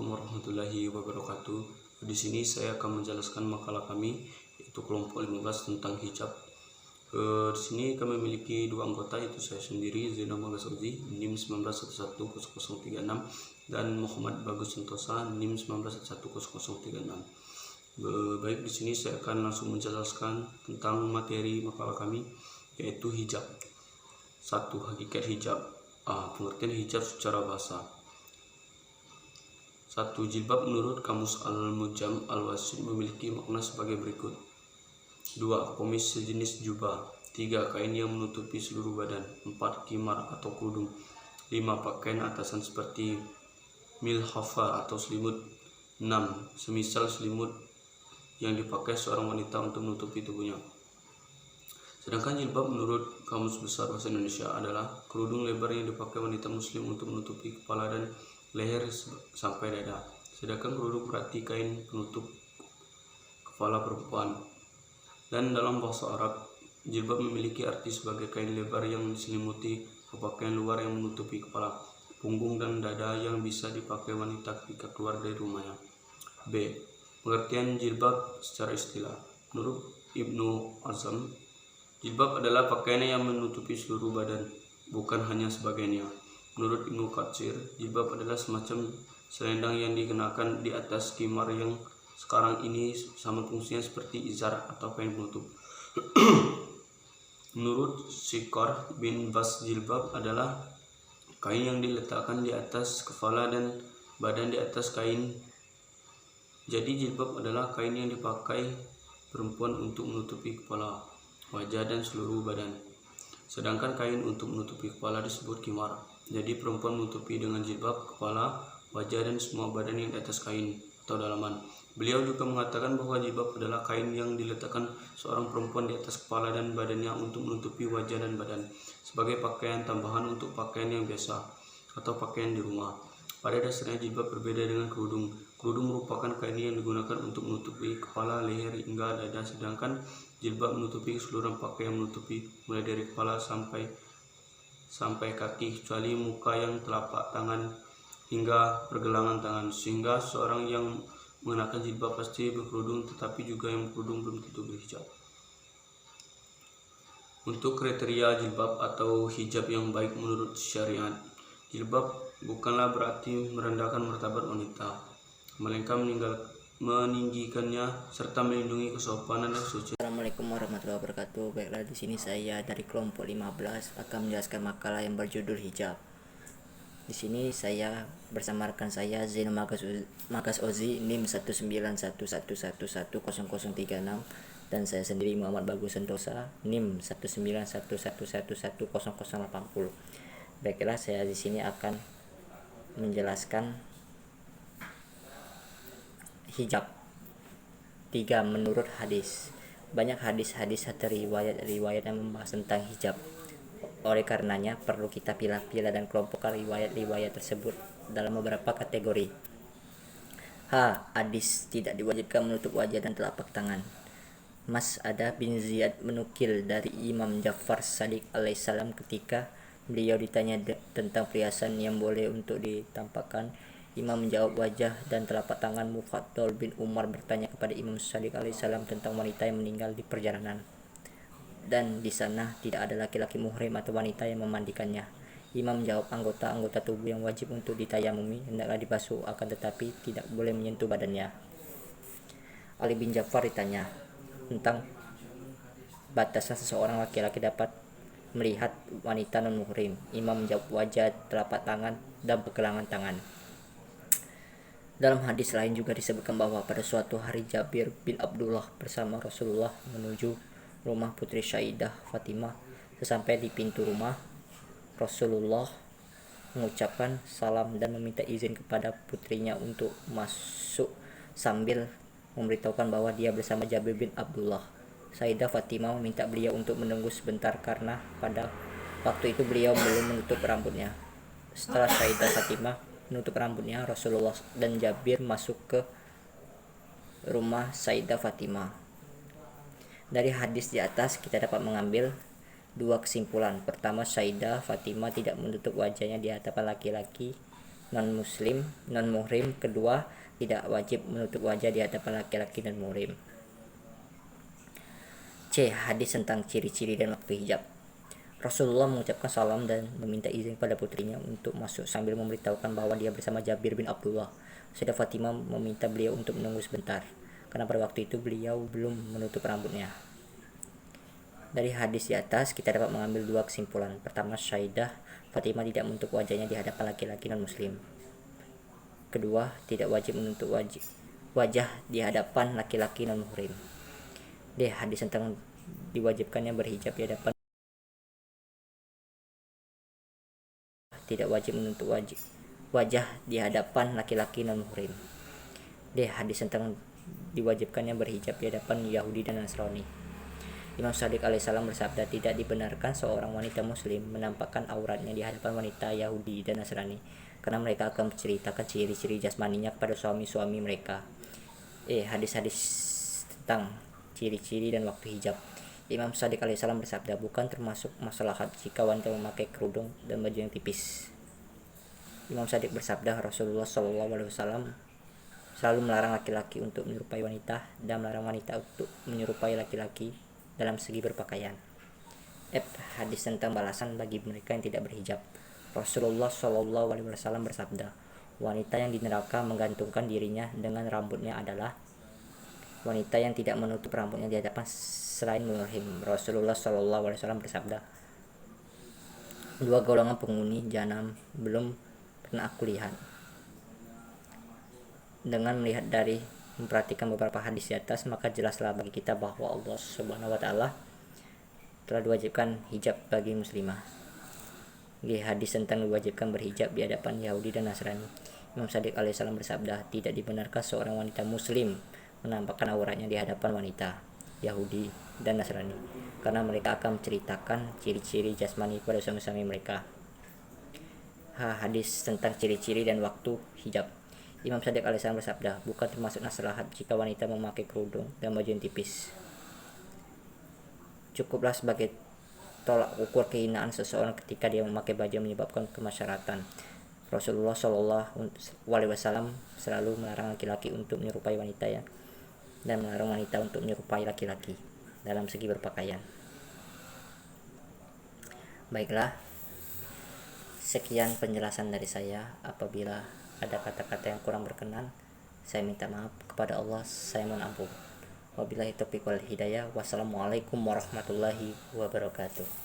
Assalamualaikum warahmatullahi wabarakatuh. Di sini saya akan menjelaskan makalah kami, yaitu kelompok 15 tentang hijab. Di sini kami memiliki dua anggota, yaitu saya sendiri Zainal Magas Ozi NIM 19110036 dan Muhammad Bagus Sentosa NIM 19110036. Baik, di sini saya akan langsung menjelaskan tentang materi makalah kami, yaitu hijab. 1. Hakikat hijab. Pengertian hijab secara bahasa. 1. Jilbab menurut Kamus Al-Mujam Al-Wasit memiliki makna sebagai berikut. 2. Komis sejenis jubah. 3. Kain yang menutupi seluruh badan. 4. Kimar atau kerudung. 5. Pakaian atasan seperti milhafa atau selimut. 6. Semisal selimut yang dipakai seorang wanita untuk menutupi tubuhnya. Sedangkan jilbab menurut Kamus Besar Bahasa Indonesia adalah kerudung lebar yang dipakai wanita muslim untuk menutupi kepala dan leher sampai dada. Sedangkan kerudung berarti kain penutup kepala perempuan. Dan dalam bahasa Arab, jilbab memiliki arti sebagai kain lebar yang diselimuti pakaian luar yang menutupi kepala, punggung dan dada yang bisa dipakai wanita ketika keluar dari rumahnya. B. Pengertian jilbab secara istilah. Menurut Ibnu Azam, jilbab adalah pakaian yang menutupi seluruh badan, bukan hanya sebagiannya. Menurut Ibnu Katsir, jilbab adalah semacam selendang yang dikenakan di atas kimar yang sekarang ini sama fungsinya seperti izar atau kain penutup. Menurut Sikor bin Bas, jilbab adalah kain yang diletakkan di atas kepala dan badan di atas kain. Jadi jilbab adalah kain yang dipakai perempuan untuk menutupi kepala, wajah dan seluruh badan. Sedangkan kain untuk menutupi kepala disebut kimar. Jadi perempuan menutupi dengan jilbab kepala, wajah dan semua badan yang di atas kain atau dalaman. Beliau juga mengatakan bahwa jilbab adalah kain yang diletakkan seorang perempuan di atas kepala dan badannya untuk menutupi wajah dan badan sebagai pakaian tambahan untuk pakaian yang biasa atau pakaian di rumah. Pada dasarnya jilbab berbeda dengan kerudung. Kerudung merupakan kain yang digunakan untuk menutupi kepala, leher hingga dada, sedangkan jilbab menutupi keseluruhan pakaian menutupi mulai dari kepala sampai kaki kecuali muka yang telapak tangan hingga pergelangan tangan, sehingga seorang yang mengenakan jilbab pasti berkerudung, tetapi juga yang berkerudung belum tentu berhijab. Untuk kriteria jilbab atau hijab yang baik menurut syariat, jilbab bukanlah berarti merendahkan martabat wanita, melainkan meninggikannya serta melindungi kesopanan dan kesucian. Assalamualaikum warahmatullahi wabarakatuh. Baiklah, di sini saya dari kelompok 15 akan menjelaskan makalah yang berjudul hijab. Di sini saya bersama rekan saya Zainal Magas Ozi NIM 1911111036 dan saya sendiri Muhammad Bagus Sentosa NIM 1911111080. Baiklah, saya di sini akan menjelaskan hijab. 3. Menurut hadis. Banyak hadis-hadis atau riwayat yang membahas tentang hijab. Oleh karenanya perlu kita pilah-pilah dan kelompokkan riwayat-riwayat tersebut dalam beberapa kategori. Hadis tidak diwajibkan menutup wajah dan telapak tangan. Mas'adah bin Ziyad menukil dari Imam Ja'far Shadiq alaihissalam ketika beliau ditanya tentang perhiasan yang boleh untuk ditampakkan. Imam menjawab wajah dan telapak tangan. Mufaddal bin Umar bertanya kepada Imam Shadiq alaihissalam tentang wanita yang meninggal di perjalanan, dan di sana tidak ada laki-laki muhrim atau wanita yang memandikannya. Imam menjawab, anggota-anggota tubuh yang wajib untuk ditayamumi hendaklah dibasuh, akan tetapi tidak boleh menyentuh badannya. Ali bin Ja'far ditanya tentang batasan seseorang laki-laki dapat melihat wanita non-muhrim. Imam menjawab wajah, telapak tangan, dan pergelangan tangan. Dalam hadis lain juga disebutkan bahwa pada suatu hari Jabir bin Abdullah bersama Rasulullah menuju rumah putri Sayyidah Fatimah. Sesampai di pintu rumah, Rasulullah mengucapkan salam dan meminta izin kepada putrinya untuk masuk sambil memberitahukan bahwa dia bersama Jabir bin Abdullah. Sayyidah Fatimah meminta beliau untuk menunggu sebentar karena pada waktu itu beliau belum menutup rambutnya. Setelah Sayyidah Fatimah menutup rambutnya, Rasulullah dan Jabir masuk ke rumah Sayyidah Fatimah. Dari hadis di atas kita dapat mengambil dua kesimpulan. Pertama, Sayyidah Fatimah tidak menutup wajahnya di hadapan laki-laki non muhrim. Kedua, tidak wajib menutup wajah di hadapan laki-laki non muhrim. C. Hadis tentang ciri-ciri dan waktu hijab. Rasulullah mengucapkan salam dan meminta izin pada putrinya untuk masuk sambil memberitahukan bahwa dia bersama Jabir bin Abdullah. Sayyidah Fatimah meminta beliau untuk menunggu sebentar, karena pada waktu itu beliau belum menutup rambutnya. Dari hadis di atas kita dapat mengambil dua kesimpulan. Pertama, Sayyidah Fatimah tidak menutup wajahnya di hadapan laki-laki non-muslim. Kedua, tidak wajib menutup wajah di hadapan laki-laki non-muhrim. D. Hadis tentang diwajibkannya berhijab di hadapan tidak wajib menutup wajah di hadapan laki-laki non-muhrim. D. Hadis tentang diwajibkannya berhijab di hadapan Yahudi dan Nasrani. Imam Shadiq alaihissalam bersabda, tidak dibenarkan seorang wanita muslim menampakkan auratnya di hadapan wanita Yahudi dan Nasrani, karena mereka akan menceritakan ciri-ciri jasmaninya kepada suami-suami mereka. Hadis-hadis tentang ciri-ciri dan waktu hijab. Imam Shadiq alaihissalam bersabda, bukan termasuk maslahat jika wanita memakai kerudung dan baju yang tipis. Imam Shadiq bersabda, Rasulullah SAW selalu melarang laki-laki untuk menyerupai wanita dan melarang wanita untuk menyerupai laki-laki dalam segi berpakaian. Hadis tentang balasan bagi mereka yang tidak berhijab. Rasulullah SAW bersabda, wanita yang di neraka menggantungkan dirinya dengan rambutnya adalah wanita yang tidak menutup rambutnya di hadapan selain muhrim. Rasulullah SAW bersabda, dua golongan penghuni jahanam belum pernah aku lihat. Dengan melihat dari memperhatikan beberapa hadis di atas, maka jelaslah bagi kita bahwa Allah Subhanahu wa Ta'ala telah diwajibkan hijab bagi muslimah. Hadis tentang diwajibkan berhijab di hadapan Yahudi dan Nasrani. Imam Shadiq alaihissalam bersabda, tidak dibenarkan seorang wanita muslim menampakkan auratnya di hadapan wanita Yahudi dan Nasrani, karena mereka akan menceritakan ciri-ciri jasmani pada suami-suami mereka. Hadis tentang ciri-ciri dan waktu hijab. Imam Shadiq alaihissalam bersabda, bukan termasuk maslahat jika wanita memakai kerudung dan baju yang tipis. Cukuplah sebagai tolak ukur kehinaan seseorang ketika dia memakai baju yang menyebabkan kemasyaratan. Rasulullah SAW selalu melarang laki-laki untuk menyerupai wanita dan melarang wanita untuk menyerupai laki-laki dalam segi berpakaian. Baiklah, sekian penjelasan dari saya. Apabila ada kata-kata yang kurang berkenan, saya minta maaf kepada Allah, saya mohon ampun. Wabillahi taufiq wal hidayah. Wassalamualaikum warahmatullahi wabarakatuh.